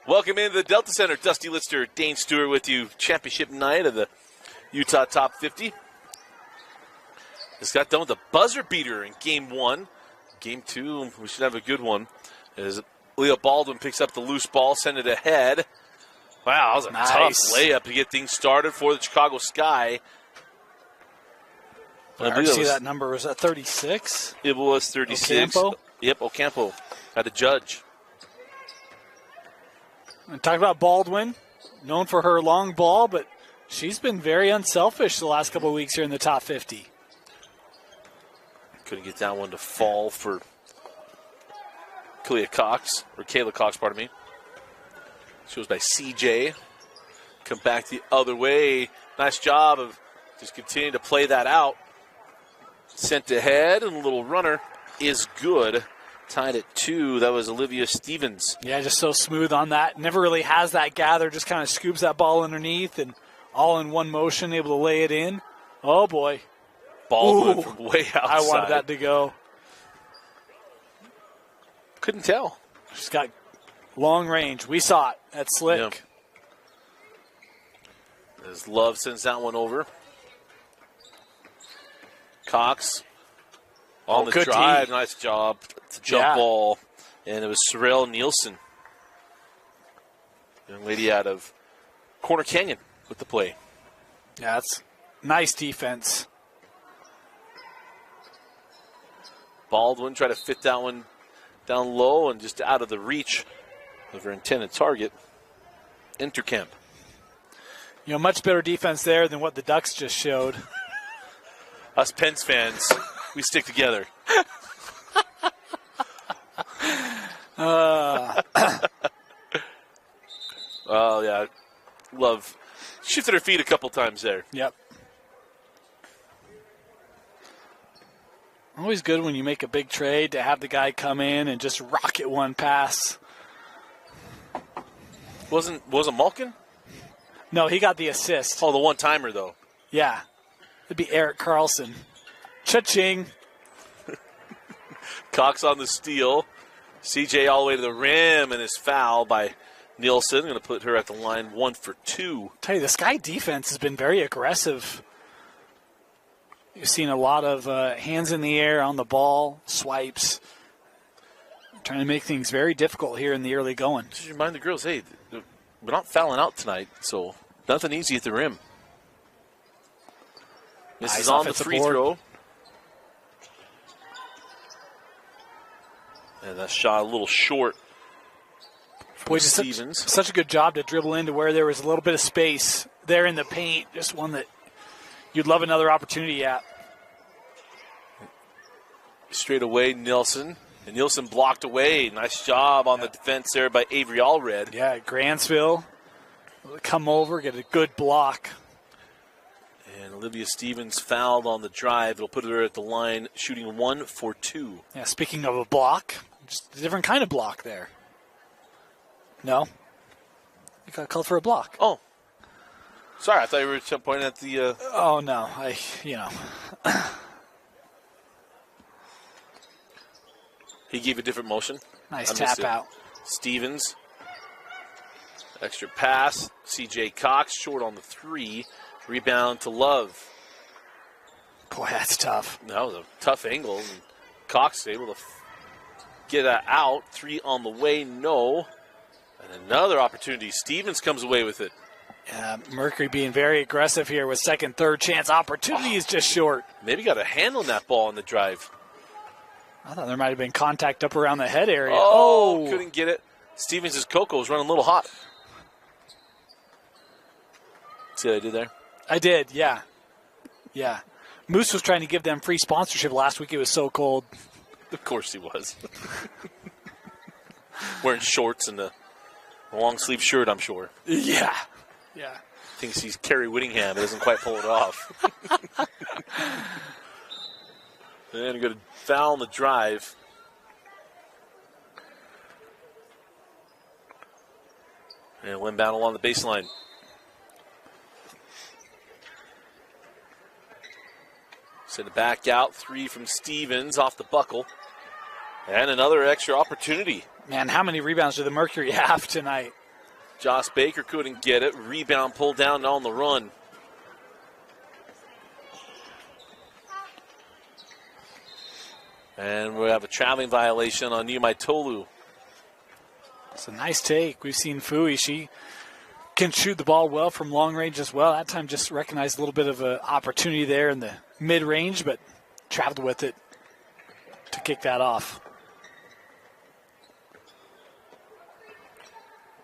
Welcome into the Delta Center. Dusty Lister, Dane Stewart with you. Championship night of the Utah Top 50. Just got done with a buzzer beater in Game 1. Game 2, we should have a good one. As Leo Baldwin picks up the loose ball, send it ahead. Wow, that was a tough layup to get things started for the Chicago Sky. I see that number. Was that 36? It was 36. Ocampo? Yep, Ocampo had to judge. And talk about Baldwin, known for her long ball, but she's been very unselfish the last couple of weeks here in the top 50. Couldn't get that one to fall for Kayla Cox, pardon me. She was by CJ. Come back the other way. Nice job of just continuing to play that out. Sent ahead, and a little runner is good. Tied at 2. That was Olivia Stevens. Yeah, just so smooth on that. Never really has that gather. Just kind of scoops that ball underneath and all in one motion, able to lay it in. Oh, boy. Baldwin from way outside. I wanted that to go. Couldn't tell. She's got long range. We saw it. That's slick. Yeah. As Love sends that one over. Cox on the drive. Nice job. It's a jump ball. And it was Sorrell Nielsen. Young lady out of Corner Canyon with the play. Yeah, that's nice defense. Baldwin tried to fit that one down low and just out of the reach of her intended target. Intercamp. You know, much better defense there than what the Ducks just showed. Us Pens fans, we stick together. Oh, yeah. Love shifted her feet a couple times there. Yep. Always good when you make a big trade to have the guy come in and just rocket one pass. Wasn't Malkin? No, he got the assist. Oh, the one-timer, though. Yeah. It'd be Eric Carlson. Cha-ching. Cox on the steal. CJ all the way to the rim and is fouled by Nielsen. Going to put her at the line 1 for 2. Tell you, the Sky defense has been very aggressive. You've seen a lot of hands in the air on the ball, swipes. Trying to make things very difficult here in the early going. Just remind the girls, hey, we're not fouling out tonight, so nothing easy at the rim. This is on the free throw. And that shot a little short. Boy, just such a good job to dribble into where there was a little bit of space there in the paint. Just one that you'd love another opportunity at. Straight away, Nielsen. And Nielsen blocked away. Nice job on the defense there by Avery Allred. Yeah, Grantsville come over, get a good block. And Olivia Stevens fouled on the drive. It'll put her at the line shooting 1 for 2. Yeah, speaking of a block, just a different kind of block there. No? You got called for a block. Oh. Sorry, I thought you were pointing at the... Oh, no. He gave a different motion. Nice tap out. Stevens. Extra pass. CJ Cox short on the 3. Rebound to Love. Boy, that's tough. That was a tough angle. And Cox able to get that out. 3 on the way, no. And another opportunity. Stevens comes away with it. Yeah, Mercury being very aggressive here with second, third chance opportunities just short. Maybe got a handle on that ball on the drive. I thought there might have been contact up around the head area. Oh, couldn't get it. Stevens' Coco was running a little hot. See what I did there? I did, yeah. Yeah. Moose was trying to give them free sponsorship last week. It was so cold. Of course he was. Wearing shorts and a long-sleeve shirt, I'm sure. Yeah. Yeah. Thinks he's Kerry Whittingham. But doesn't quite pull it off. And going to foul on the drive. And inbound along the baseline. Send it back out. 3 from Stevens off the buckle. And another extra opportunity. Man, how many rebounds do the Mercury have tonight? Josh Baker couldn't get it. Rebound pulled down and on the run. And we have a traveling violation on Niumaitolu. It's a nice take. We've seen Fui. She can shoot the ball well from long range as well. That time just recognized a little bit of an opportunity there in the mid-range, but traveled with it to kick that off.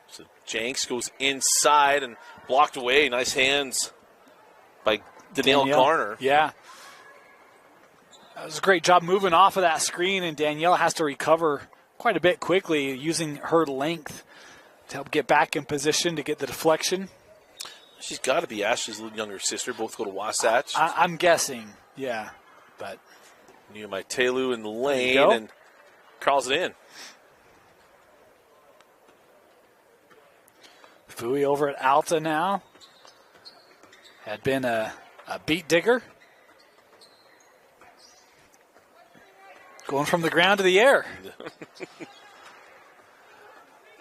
So Jenks goes inside and blocked away. Nice hands by Danielle Garner. Yeah. That was a great job moving off of that screen, and Danielle has to recover quite a bit quickly using her length to help get back in position to get the deflection. She's got to be Ashley's little younger sister. Both go to Wasatch. I'm guessing, yeah. But Niumaitolu in the lane and crawls it in. Fui over at Alta now. Had been a beat digger. Going from the ground to the air.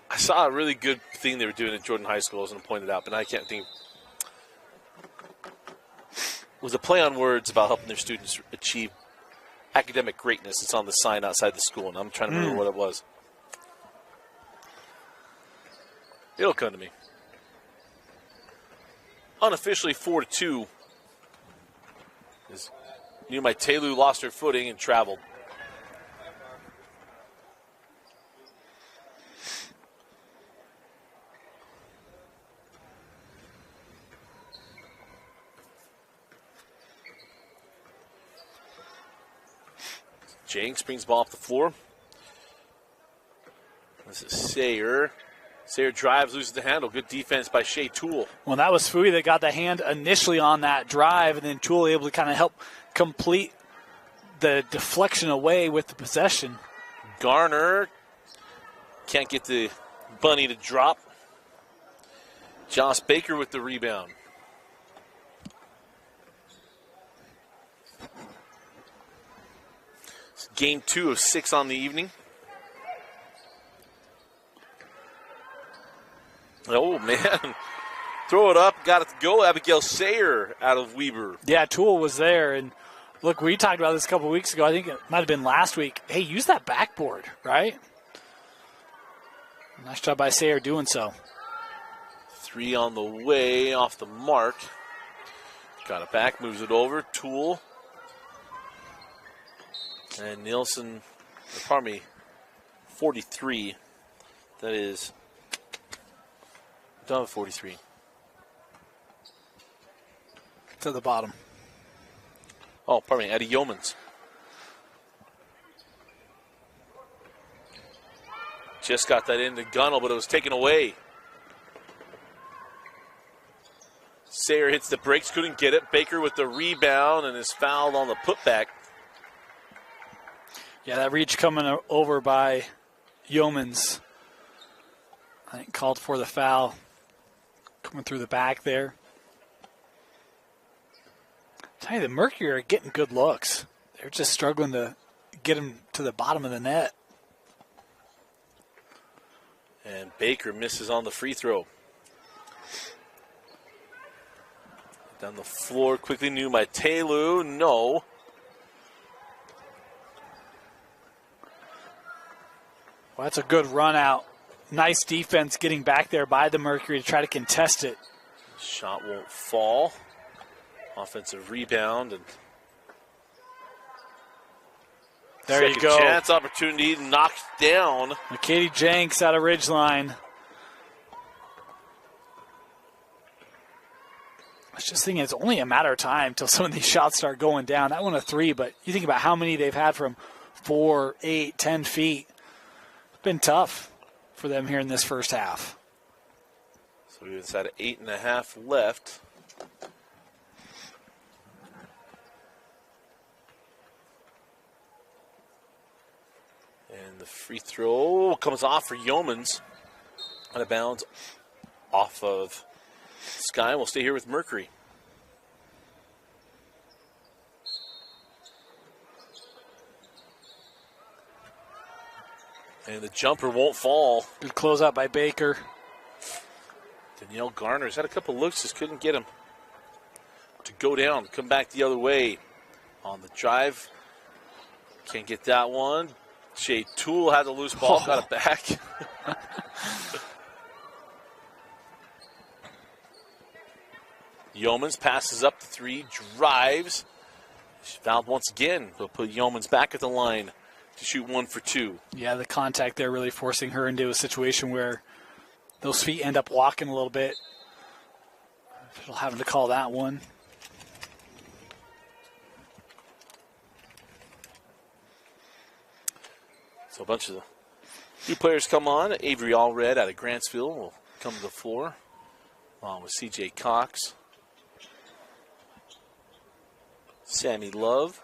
I saw a really good thing they were doing at Jordan High School. I was going to point it out, but I can't think. It was a play on words about helping their students achieve academic greatness. It's on the sign outside the school, and I'm trying to remember what it was. It'll come to me. Unofficially 4-2. Niumaitolu lost her footing and traveled. Jenks brings the ball off the floor. This is Sayer. Sayer drives, loses the handle. Good defense by Shea Toole. Well, that was Fui that got the hand initially on that drive, and then Toole able to kind of help complete the deflection away with the possession. Garner can't get the bunny to drop. Josh Baker with the rebound. It's game 2 of 6 on the evening. Oh, man. Throw it up. Got it to go. Abigail Sayer out of Weber. Yeah, Toole was there. And, look, we talked about this a couple of weeks ago. I think it might have been last week. Hey, use that backboard, right? Nice job by Sayer doing so. 3 on the way, off the mark. Got it back, moves it over. Toole. And Nielsen, pardon me, 43. That is done with 43. To the bottom. Oh, pardon me, Eddie Yeomans. Just got that into Gunnell, but it was taken away. Sayer hits the brakes, couldn't get it. Baker with the rebound and is fouled on the putback. Yeah, that reach coming over by Yeomans. I think called for the foul. Coming through the back there. I tell you, the Mercury are getting good looks. They're just struggling to get them to the bottom of the net. And Baker misses on the free throw. Down the floor quickly, Niumaitolu. No. Well, that's a good run out. Nice defense getting back there by the Mercury to try to contest it. Shot won't fall. Offensive rebound. And there you go. Chance opportunity knocked down. Katie Jenks out of Ridgeline. I was just thinking it's only a matter of time until some of these shots start going down. That one a 3, but you think about how many they've had from 4, 8, 10 feet. It's been tough for them here in this first half. So we've had 8.5 left. And the free throw comes off for Yeomans. Out of bounds off of Sky. We'll stay here with Mercury. And the jumper won't fall. Good closeout by Baker. Danielle Garner's had a couple looks, just couldn't get him to go down, come back the other way on the drive. Can't get that one. Shea Toole had the loose ball, got it back. Yeomans passes up the 3, drives. She fouled once again. They'll put Yeomans back at the line to shoot 1 for 2. Yeah, the contact there really forcing her into a situation where those feet end up walking a little bit. She'll have to call that one. So a bunch of new players come on. Avery Allred out of Grantsville will come to the floor, along with C.J. Cox. Sammy Love.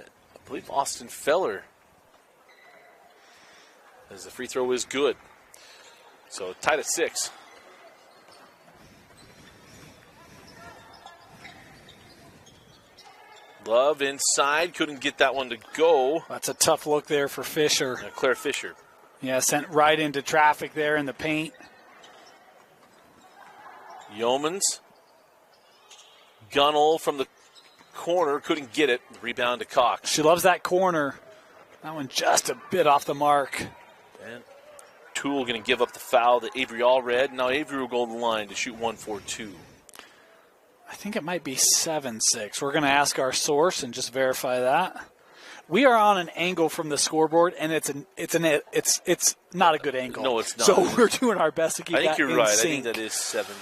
I believe Austin Feller, as the free throw is good. So tied at 6. Love inside, couldn't get that one to go. That's a tough look there for Fisher. Claire Fisher. Yeah, sent right into traffic there in the paint. Yeomans. Gunnell from the corner, couldn't get it. Rebound to Cox. She loves that corner. That one just a bit off the mark. And Toole going to give up the foul to Avery Allred. Now Avery will go to the line to shoot 1 for 2. I think it might be 7-6. We're going to ask our source and just verify that. We are on an angle from the scoreboard, and it's not a good angle. No, it's not. So we're doing our best to keep that in sync. I think you're right. I think that is 7.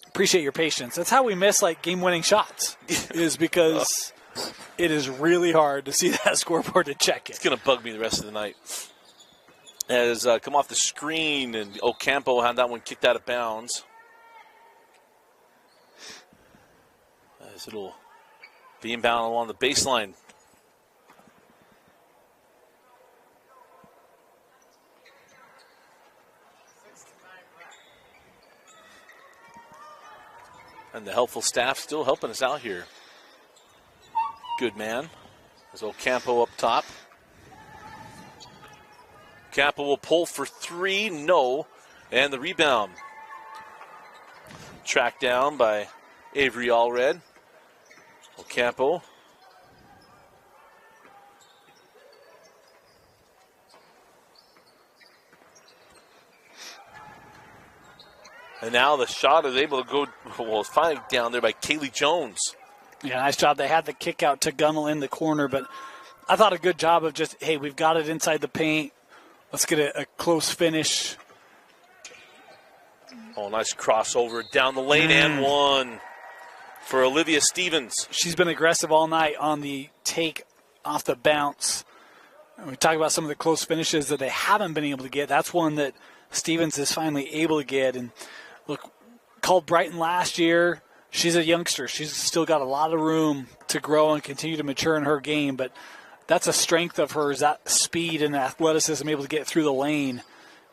Appreciate your patience. That's how we miss game-winning shots. Is because it is really hard to see that scoreboard to check it. It's going to bug me the rest of the night. As come off the screen, and Ocampo had that one kicked out of bounds. As it'll be inbound along the baseline. And the helpful staff still helping us out here. Good man. There's Ocampo up top. Ocampo will pull for 3. No. And the rebound. Tracked down by Avery Allred. Ocampo. And now the shot is able to go, well, it's finally down there by Kaylee Jones. Yeah, nice job. They had the kick out to Gunnell in the corner, but I thought a good job of just, hey, we've got it inside the paint. Let's get a close finish. Oh, nice crossover down the lane and one for Olivia Stevens. She's been aggressive all night on the take off the bounce. And we talk about some of the close finishes that they haven't been able to get. That's one that Stevens is finally able to get. And look, called Brighton last year. She's a youngster. She's still got a lot of room to grow and continue to mature in her game. But that's a strength of hers, that speed and athleticism, able to get through the lane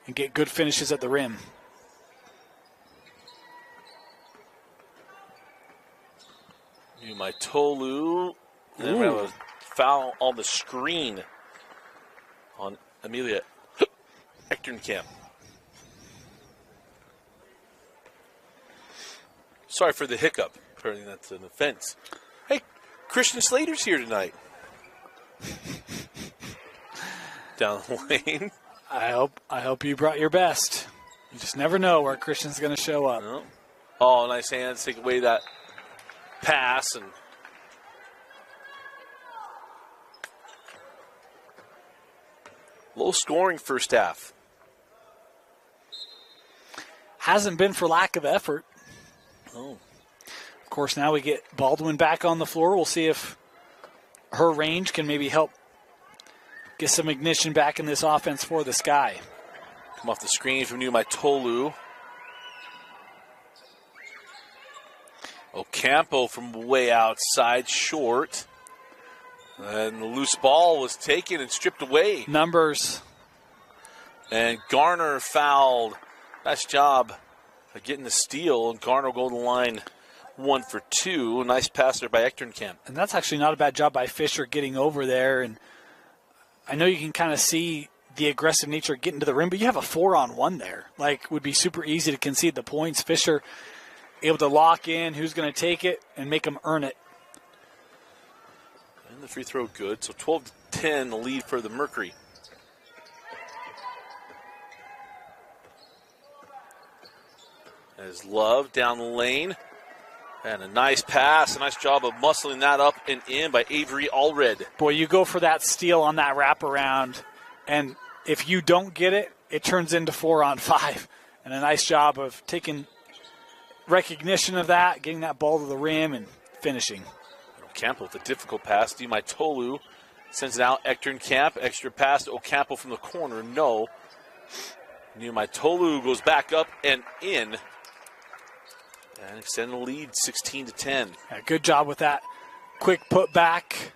and get good finishes at the rim. My Tolu. And we have a foul on the screen on Amelia Echternkamp. Sorry for the hiccup. Apparently that's an offense. Hey, Christian Slater's here tonight. Down the lane. I hope you brought your best. You just never know where Christian's going to show up. No. Oh, nice hands. Take away that pass and low scoring first half. Hasn't been for lack of effort. Oh. Of course, now we get Baldwin back on the floor. We'll see if her range can maybe help get some ignition back in this offense for the Sky. Come off the screen from My Tolu. Ocampo from way outside, short. And the loose ball was taken and stripped away. Numbers. And Garner fouled. Nice job of getting the steal. And Garner will go to the line 1 for 2. Nice pass there by Echternkamp. And that's actually not a bad job by Fisher getting over there. And I know you can kind of see the aggressive nature getting to the rim, but you have a 4-on-1 there. Like, would be super easy to concede the points. Fisher able to lock in who's going to take it and make them earn it. And the free throw good. So 12-10, the lead for the Mercury. As Love down the lane. And a nice pass. A nice job of muscling that up and in by Avery Allred. Boy, you go for that steal on that wraparound, and if you don't get it, it turns into 4-on-5. And a nice job of taking recognition of that, getting that ball to the rim, and finishing. Ocampo with a difficult pass. Tolu sends it out. Camp, extra pass to Ocampo from the corner. No. Tolu goes back up and in. And extend the lead 16-10. Yeah, good job with that quick put back.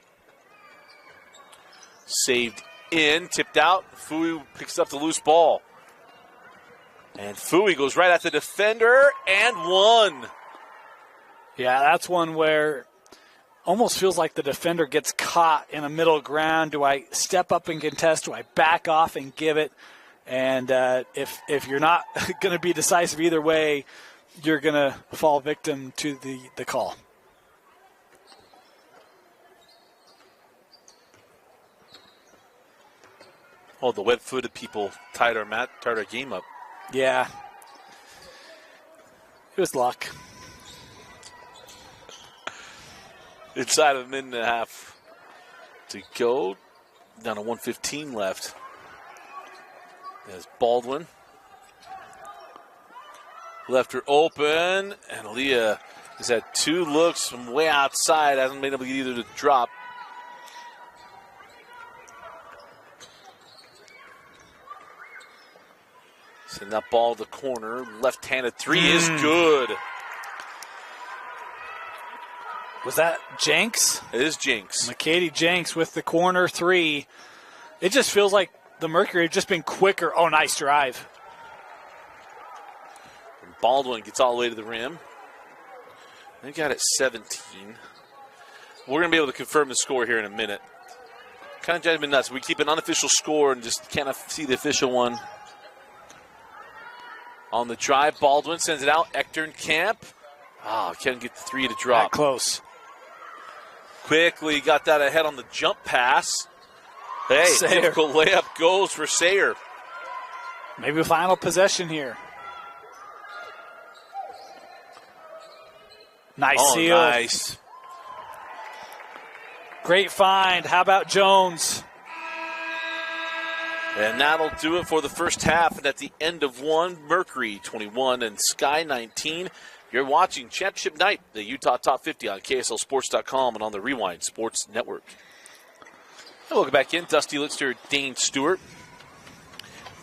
Saved in, tipped out. Fui picks up the loose ball. And Fui goes right at the defender and one. Yeah, that's one where almost feels like the defender gets caught in a middle ground. Do I step up and contest? Do I back off and give it? And if you're not going to be decisive either way, you're going to fall victim to the call. Oh, the web-footed people tied our game up. Yeah. It was luck. Inside of a minute and a half to go. Down to 1:15 left. There's Baldwin. Left her open, and Aaliyah has had two looks from way outside. Hasn't been able to get either to drop. Send that ball to the corner. Left-handed three is good. Was that Jenks? It is Jenks. McKady Jenks with the corner three. It just feels like the Mercury have just been quicker. Oh, nice drive. Baldwin gets all the way to the rim. They got it 17. We're going to be able to confirm the score here in a minute. Kind of drives me nuts. We keep an unofficial score and just can't see the official one. On the drive, Baldwin sends it out. Camp. Can't get the three to drop. That close. Quickly got that ahead on the jump pass. Hey, Sayer. Difficult layup goes for Sayer. Maybe a final possession here. Nice seal. Nice. Great find. How about Jones? And that'll do it for the first half. And at the end of one, Mercury 21 and Sky 19. You're watching Championship Night, the Utah Top 50 on KSLSports.com and on the Rewind Sports Network. And welcome back in. Dusty Litster, Dane Stewart.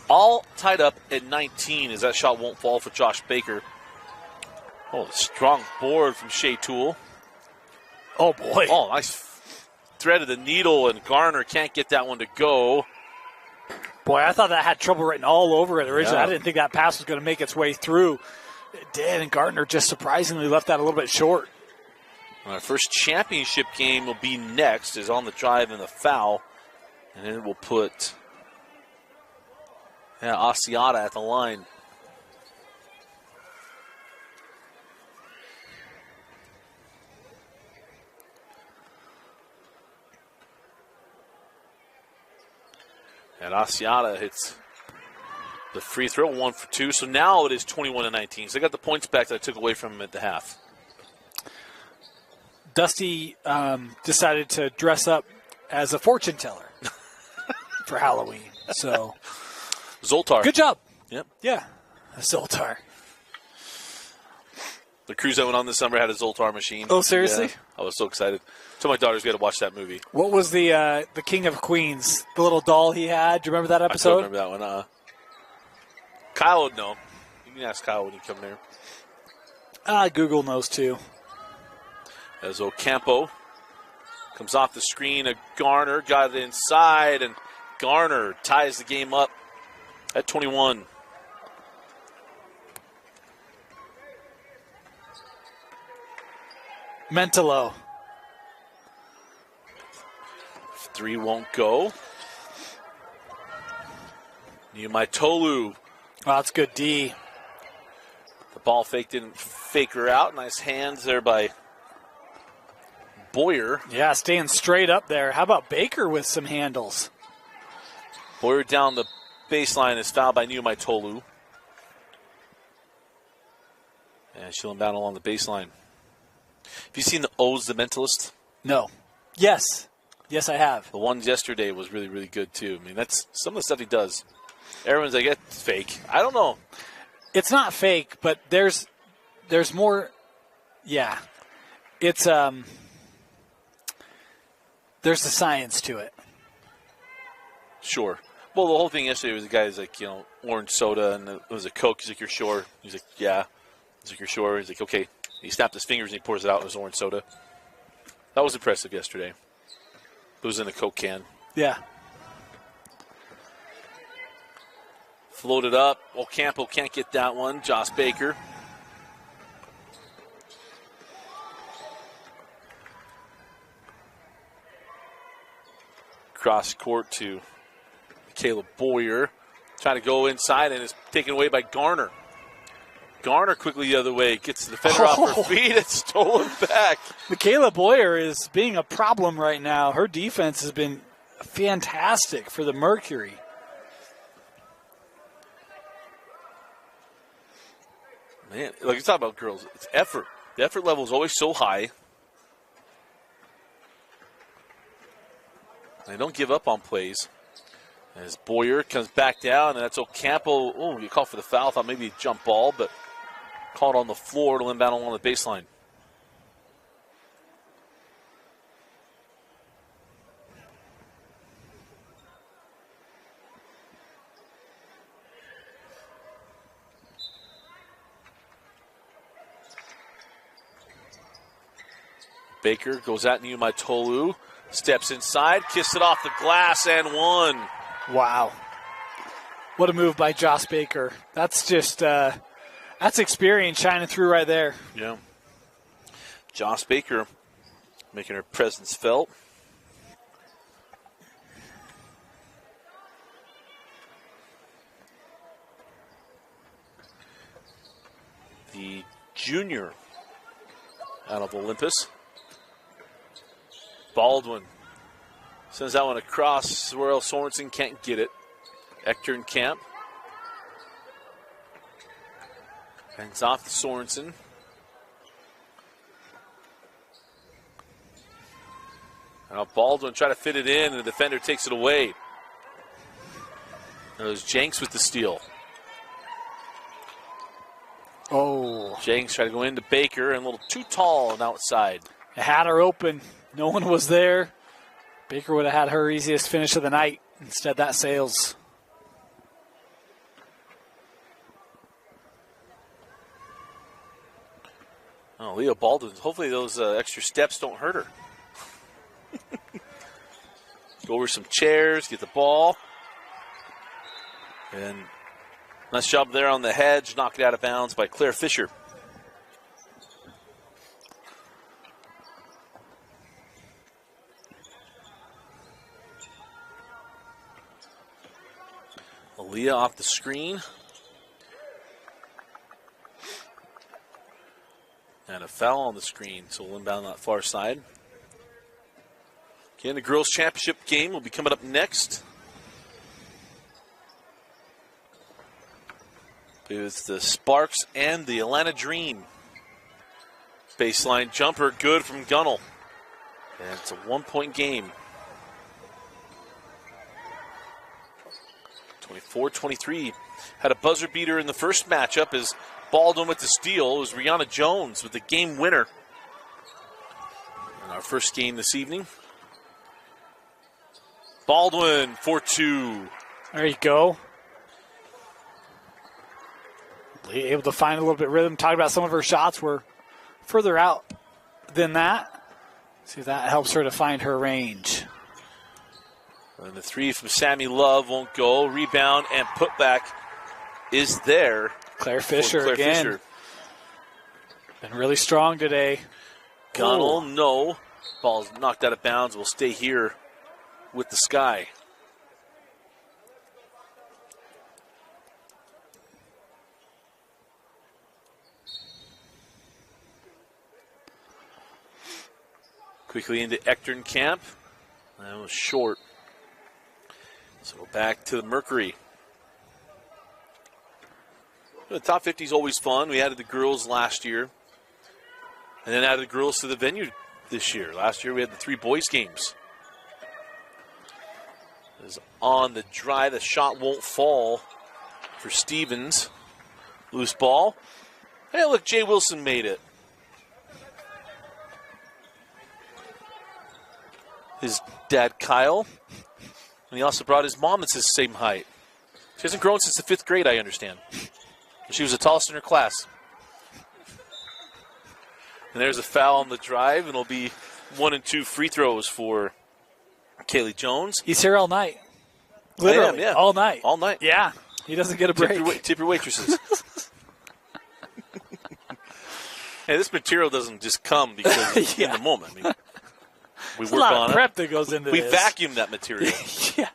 All tied up at 19 as that shot won't fall for Josh Baker. Oh, strong board from Shea Toole. Oh, boy. Oh, nice thread of the needle, and Garner can't get that one to go. Boy, I thought that had trouble written all over it originally. Yeah. I didn't think that pass was going to make its way through. It did, and Gardner just surprisingly left that a little bit short. Our first championship game will be next, is on the drive and the foul. And then we'll put Asiata at the line. And Asiata hits the free throw, 1 for 2. So now it is 21-19. So they got the points back that I took away from him at the half. Dusty decided to dress up as a fortune teller for Halloween. So Zoltar. good job. Yep. Yeah, Zoltar. The cruise I went on this summer had a Zoltar machine. Oh, seriously? Yeah, I was so excited. So my daughter's got to watch that movie. What was the King of Queens, the little doll he had? Do you remember that episode? I don't remember that one. Kyle would know. You can ask Kyle when you come there. Google knows too. As Ocampo comes off the screen, Garner got it inside, and Garner ties the game up at 21. Mentolo. Three won't go. Niumaitolu. Oh, that's good D. The ball fake didn't fake her out. Nice hands there by Boyer. Yeah, staying straight up there. How about Baker with some handles? Boyer down the baseline is fouled by Niumaitolu. And she'll inbound along the baseline. Have you seen the O's The Mentalist? No. Yes. Yes, I have. The one yesterday was really, really good, too. I mean, that's some of the stuff he does. Everyone's like, it's fake. I don't know. It's not fake, but there's more. Yeah. It's, there's a science to it. Sure. Well, the whole thing yesterday was the guy's like, orange soda, and it was a Coke. He's like, you're sure? He's like, yeah. He's like, you're sure? He's like, okay. He snapped his fingers and he pours it out. It was orange soda. That was impressive yesterday. It was in a Coke can. Yeah. Floated up. Ocampo can't get that one. Josh Baker. Cross court to Caleb Boyer. Trying to go inside and is taken away by Garner. Garner quickly the other way. Gets the defender off her feet and stolen back. Michaela Boyer is being a problem right now. Her defense has been fantastic for the Mercury. Man, like you talk about girls, it's effort. The effort level is always so high. They don't give up on plays. As Boyer comes back down, and that's Ocampo. Oh, you call for the foul. Thought maybe a jump ball, but called on the floor to inbound along the baseline. Baker goes at Niumaitolu, steps inside, kissed it off the glass, and one. Wow. What a move by Josh Baker. That's just, that's experience shining through right there. Yeah. Josh Baker making her presence felt. The junior out of Olympus. Baldwin sends that one across. Royal Sorensen can't get it. Ekton Camp. Hands off to Sorensen. Now Baldwin try to fit it in, and the defender takes it away. There's Jenks with the steal. Oh. Jenks try to go into Baker, and a little too tall and outside. It had her open. No one was there. Baker would have had her easiest finish of the night. Instead, that sails. Oh, Leah Baldwin. Hopefully those extra steps don't hurt her. Go over some chairs, get the ball. And nice job there on the hedge. Knocked it out of bounds by Claire Fisher. Aaliyah off the screen. And a foul on the screen, so we'll inbound that far side. Again, the girls' championship game will be coming up next. It's the Sparks and the Atlanta Dream. Baseline jumper, good from Gunnell. And it's a 1-point game. 24-23. Had a buzzer beater in the first matchup as Baldwin with the steal. It was Rihanna Jones with the game winner in our first game this evening. Baldwin 4-2. There you go. Able to find a little bit of rhythm. Talked about some of her shots were further out than that. See if that helps her to find her range. And the three from Sammy Love won't go. Rebound and putback is there. Claire Fisher again. Fisher. Been really strong today. Gunnell, no. Ball's knocked out of bounds. Will stay here with the Sky. Quickly into Ectern Camp. That was short. So back to the Mercury. The top 50 is always fun. We added the girls last year. And then added the girls to the venue this year. Last year we had the 3 boys games. Is on the drive. The shot won't fall for Stevens. Loose ball. Hey, look, Jay Wilson made it. His dad, Kyle. And he also brought his mom that's his same height. She hasn't grown since the 5th grade, I understand. She was the tallest in her class. And there's a foul on the drive, and it'll be 1 and 2 free throws for Kaylee Jones. He's here all night. Literally, yeah. all night. All night. Yeah, he doesn't get a break. Tip your waitresses. Hey, this material doesn't just come because in the moment. I mean, we work a lot on of prep that goes into We this. vacuum that material. Yeah.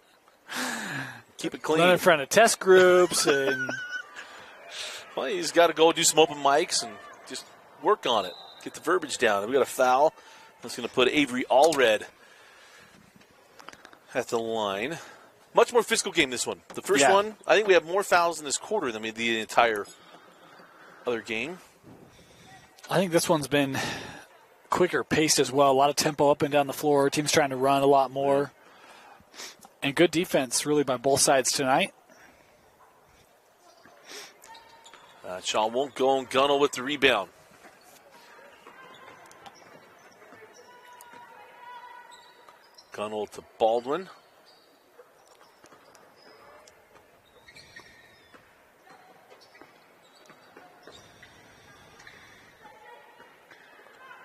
Keep it clean. Run in front of test groups and Well, he's got to go do some open mics and just work on it. Get the verbiage down. We got a foul. That's going to put Avery Allred at the line. Much more physical game, this one. The first one, I think we have more fouls in this quarter than we did the entire other game. I think this one's been quicker paced as well. A lot of tempo up and down the floor. Team's trying to run a lot more. And good defense, really, by both sides tonight. Shaw won't go, and Gunnell with the rebound. Gunnell to Baldwin.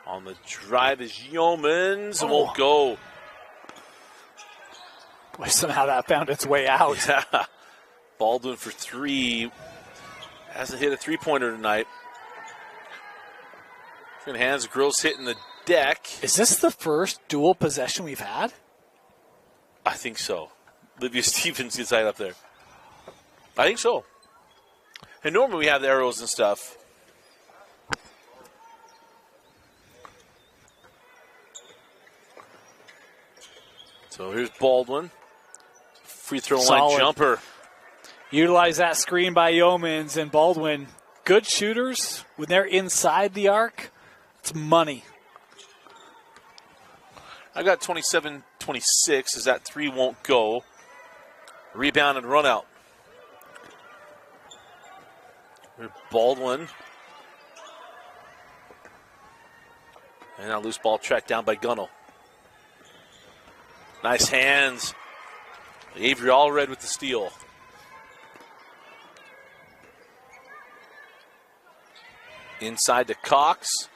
On the drive is Yeomans. Won't go. Boy, somehow that found its way out. Yeah. Baldwin for 3. Hasn't hit a three-pointer tonight. Hands, girls hitting the deck. Is this the first dual possession we've had? I think so. Livia Stevens gets right up there. I think so. And normally we have the arrows and stuff. So here's Baldwin. Free throw line jumper. Utilize that screen by Yeomans and Baldwin. Good shooters, when they're inside the arc, it's money. I got 27-26 as that 3 won't go. Rebound and run out. Here's Baldwin. And a loose ball tracked down by Gunnell. Nice hands. Avery Allred with the steal. Inside to Cox.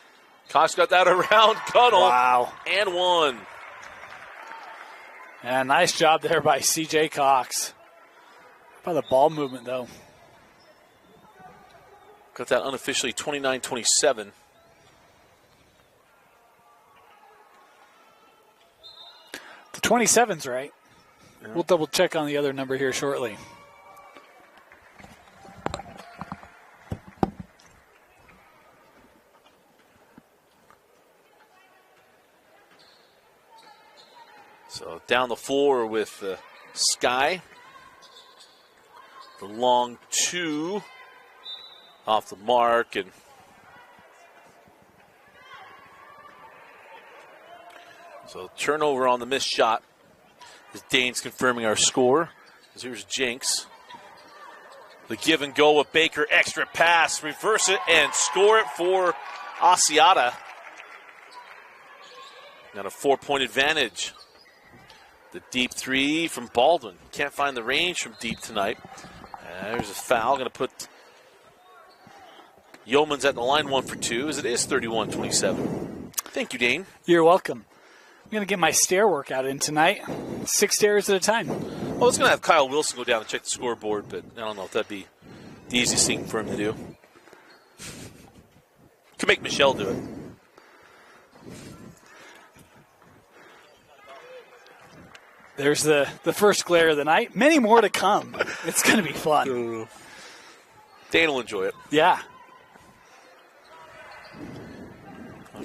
Cox got that around Gunnell. Wow. And 1. And nice job there by C.J. Cox. By the ball movement, though. Got that unofficially 29-27. The 27's right. Yeah. We'll double check on the other number here shortly. So down the floor with Sky. The long 2 off the mark. And so turnover on the missed shot. As Dane's confirming our score. As here's Jinx. The give and go with Baker. Extra pass. Reverse it and score it for Asiata. Got a 4-point advantage. The deep 3 from Baldwin. Can't find the range from deep tonight. There's a foul. Going to put Yeomans at the line 1 for 2 as it is 31-27. Thank you, Dane. You're welcome. I'm going to get my stair workout in tonight. 6 stairs at a time. Well, I was going to have Kyle Wilson go down and check the scoreboard, but I don't know if that'd be the easiest thing for him to do. Could make Michelle do it. There's the first glare of the night. Many more to come. It's going to be fun. Dane will enjoy it. Yeah.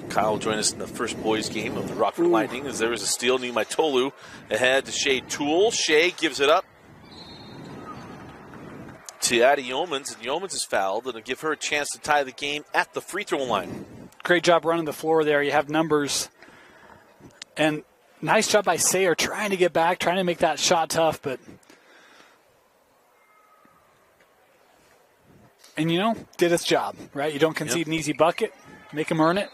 Kyle will join us in the first boys game of the Rockford Lightning as there is a steal. Niumai Tolu ahead to Shea Toole. Shea gives it up to Addie Yeomans, and Yeomans is fouled, and it'll give her a chance to tie the game at the free throw line. Great job running the floor there. You have numbers. And nice job by Sayer trying to get back, trying to make that shot tough, but... And, did its job, right? You don't concede an easy bucket. Make them earn it.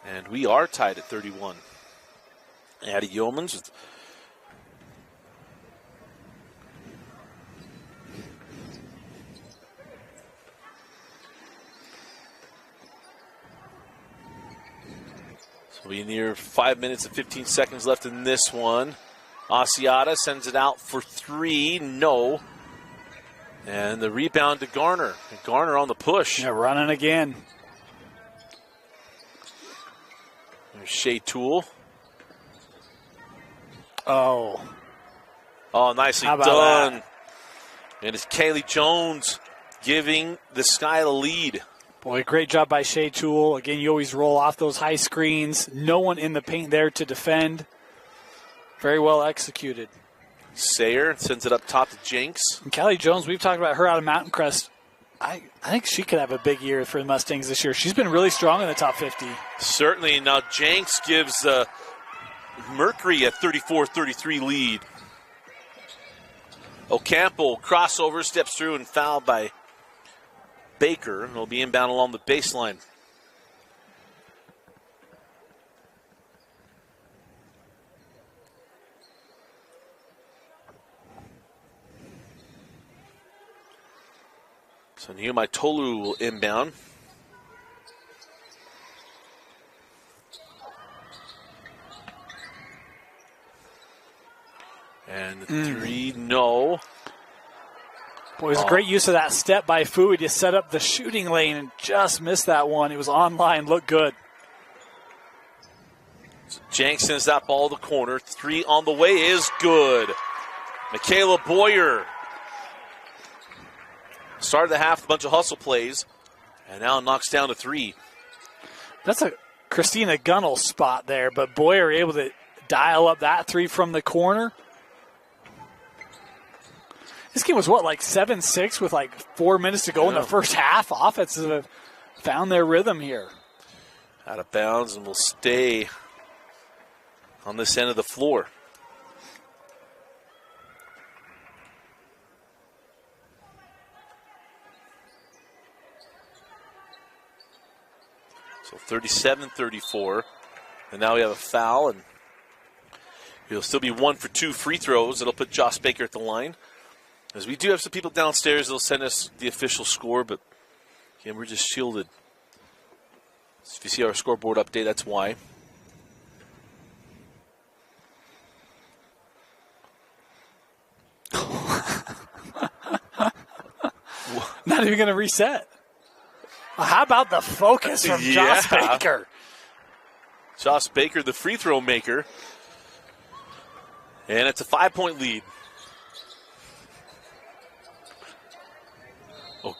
And we are tied at 31. Addie Yeomans with so we near 5 minutes and 15 seconds left in this one. Asiata sends it out for three. No. And the rebound to Garner. And Garner on the push. Yeah, running again. There's Shea Toole. Oh, nicely how about done. that? And it's Kaylee Jones giving the Sky the lead. Boy, great job by Shea Toole. Again, you always roll off those high screens. No one in the paint there to defend. Very well executed. Sayer sends it up top to Jenks. And Kelly Jones, we've talked about her out of Mountain Crest. I think she could have a big year for the Mustangs this year. She's been really strong in the top 50. Certainly. Now Jenks gives Mercury a 34-33 lead. Ocampo crossover, steps through and fouled by Baker. And will be inbound along the baseline. So Niumai Tolu will inbound. And the three, no. Boy, it was a great use of that step by Fu. He just set up the shooting lane and just missed that one. It was online, looked good. So Jenks sends that ball to the corner. Three on the way is good. Michaela Boyer started the half with a bunch of hustle plays, and now knocks down to three. That's a Christina Gunnell spot there, but Boyer able to dial up that three from the corner. This game was, like 7-6 with 4 minutes to go in the first half. Offenses have found their rhythm here. Out of bounds and will stay on this end of the floor. So 37-34. And now we have a foul, and he'll still be 1 for 2 free throws. It'll put Joss Baker at the line. As we do have some people downstairs, they'll send us the official score, but again, we're just shielded. So if you see our scoreboard update, that's why. Not even going to reset. How about the focus from Joss Baker? Joss Baker, the free throw maker. And it's a 5-point lead. Oh.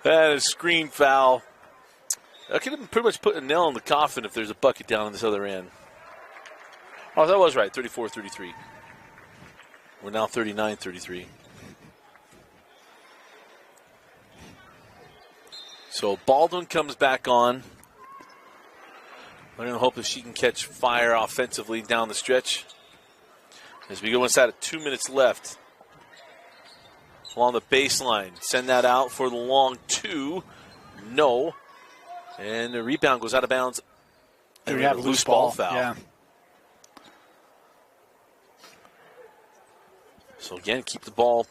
That is a screen foul. I could have pretty much put a nail in the coffin if there's a bucket down on this other end. Oh, that was right, 34-33. We're now 39-33. So Baldwin comes back on. We're going to hope that she can catch fire offensively down the stretch. As we go inside of 2 minutes left. Along the baseline. Send that out for the long two. No. And the rebound goes out of bounds. And we have a loose ball foul. Yeah. So again, keep the ball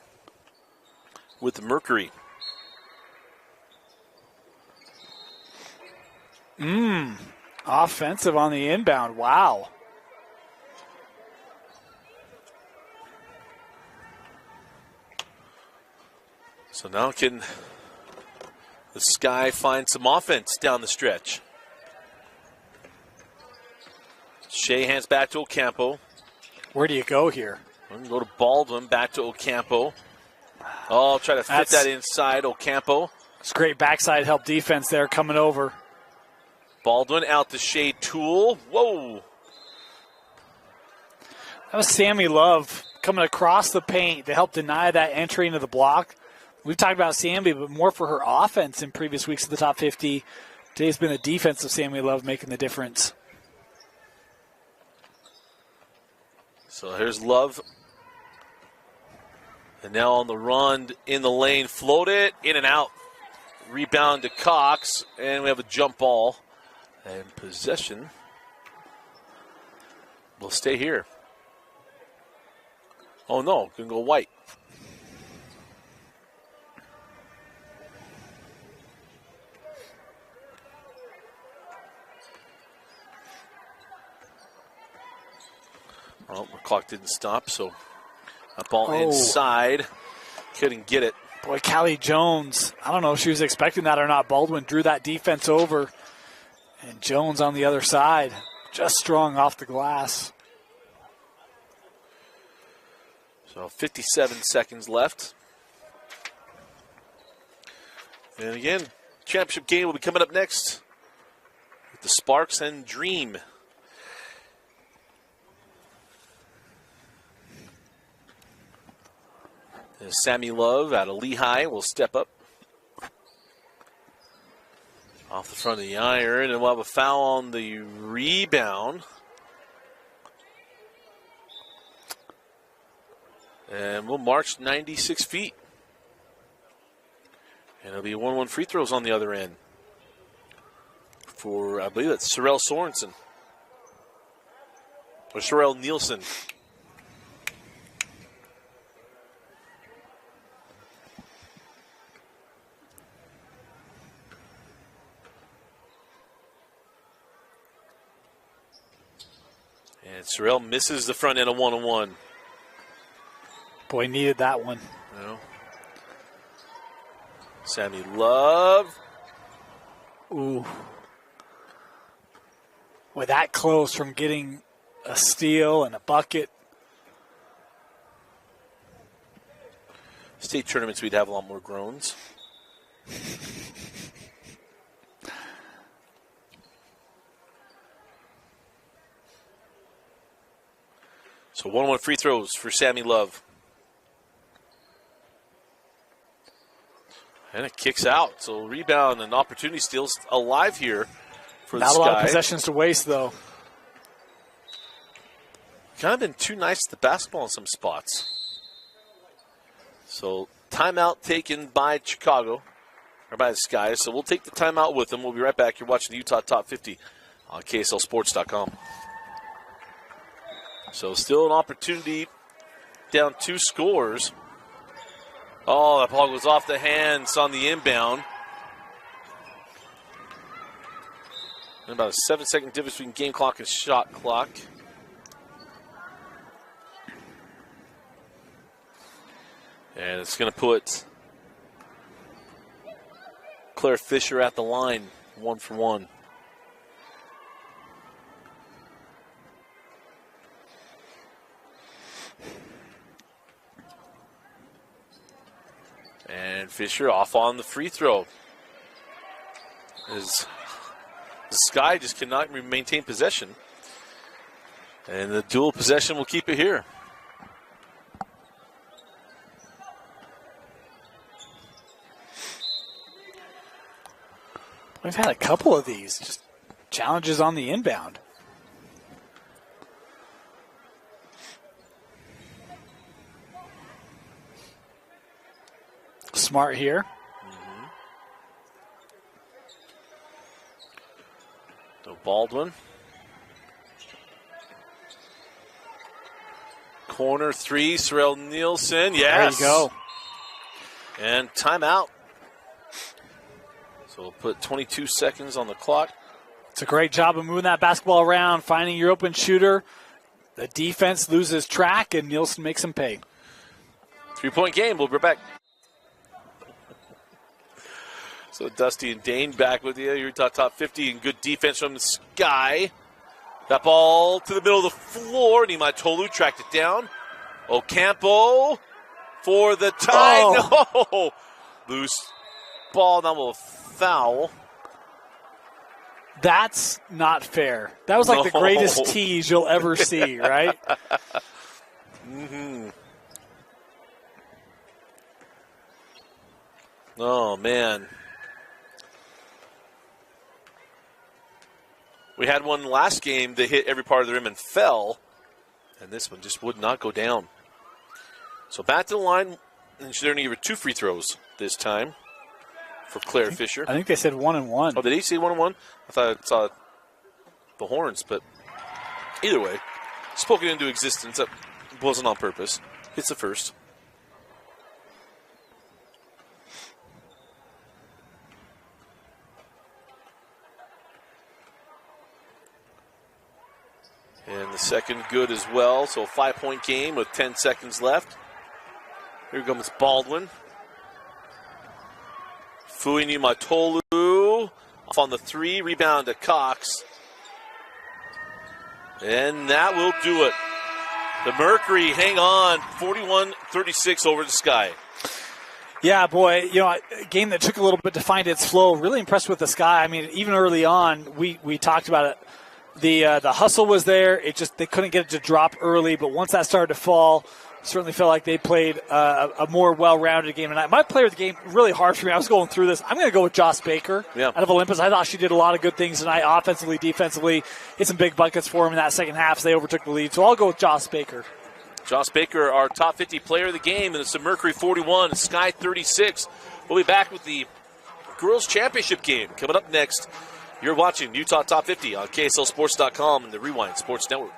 with the Mercury. Offensive on the inbound. Wow. So now can the Sky find some offense down the stretch? Shea hands back to Ocampo. Where do you go here? I'm going to go to Baldwin, back to Ocampo. Oh, try to fit that inside. Ocampo It's great backside help defense there coming over. Baldwin out to Shea Toole. Whoa. That was Sammy Love coming across the paint to help deny that entry into the block. We've talked about Sammy, but more for her offense in previous weeks of the top 50. Today's been the defense of Sammy Love making the difference. So here's Love. And now on the run in the lane, float it, in and out. Rebound to Cox, and we have a jump ball. And possession will stay here. Oh no, gonna go white. Well, the clock didn't stop, so a ball inside. Couldn't get it. Boy, Callie Jones, I don't know if she was expecting that or not. Baldwin drew that defense over. And Jones on the other side, just strong off the glass. So 57 seconds left. And again, championship game will be coming up next with the Sparks and Dream. And Sammy Love out of Lehigh will step up. Off the front of the iron, and we'll have a foul on the rebound. And we'll march 96 feet. And it'll be 1-1 free throws on the other end. For, I believe that's Sorrell Sorensen. Or Sorrell Nielsen. And Sorrell misses the front end of 1-on-1. Boy, needed that one. No. Sammy Love. Ooh. Boy, that close from getting a steal and a bucket. State tournaments, we'd have a lot more groans. So 1-1 free throws for Sammy Love. And it kicks out. So rebound and opportunity steals alive here for the Sky. Not a lot of possessions to waste, though. Kind of been too nice to the basketball in some spots. So timeout taken by Chicago, or by the Sky. So we'll take the timeout with them. We'll be right back. You're watching the Utah Top 50 on KSLSports.com. So still an opportunity, down 2 scores. Oh, that ball goes off the hands on the inbound. And about a 7-second difference between game clock and shot clock. And it's going to put Claire Fisher at the line, 1 for 1. And Fisher off on the free throw. As the Sky just cannot maintain possession. And the dual possession will keep it here. We've had a couple of these, just challenges on the inbound. Smart here. Mm-hmm. So Baldwin. Corner 3, Sorrell Nielsen. Yes. There you go. And timeout. So we'll put 22 seconds on the clock. It's a great job of moving that basketball around, finding your open shooter. The defense loses track, and Nielsen makes him pay. 3-point game. We'll be back. So Dusty and Dane back with you. Utah Top 50 and good defense from the Sky. That ball to the middle of the floor. Nima Tolu tracked it down. Ocampo for the tie. Oh. No. Loose. ball. Now we'll foul. That's not fair. That was like the greatest tease you'll ever see, right? Mm-hmm. Oh, man. We had one last game that hit every part of the rim and fell, and this one just would not go down. So back to the line, and she's only give her 2 free throws this time for Claire Fisher. I think they said 1 and 1. Oh, did he say 1 and 1? I thought I saw the horns, but either way, spoken into existence. That wasn't on purpose. It's the first. And the second good as well. So a 5-point game with 10 seconds left. Here comes Baldwin. Fuini Matolu off on the 3. Rebound to Cox. And that will do it. The Mercury hang on 41-36 over the Sky. Yeah, boy, a game that took a little bit to find its flow. Really impressed with the Sky. I mean, even early on, we talked about it. The hustle was there. They couldn't get it to drop early, but once that started to fall, certainly felt like they played a more well-rounded game tonight. My player of the game, really hard for me. I was going through this. I'm going to go with Joss Baker out of Olympus. I thought she did a lot of good things tonight, offensively, defensively. Hit some big buckets for him in that second half as they overtook the lead. So I'll go with Joss Baker. Joss Baker, our top 50 player of the game, and it's the Mercury 41, Sky 36. We'll be back with the Girls Championship game coming up next. You're watching Utah Top 50 on KSLSports.com and the Rewind Sports Network.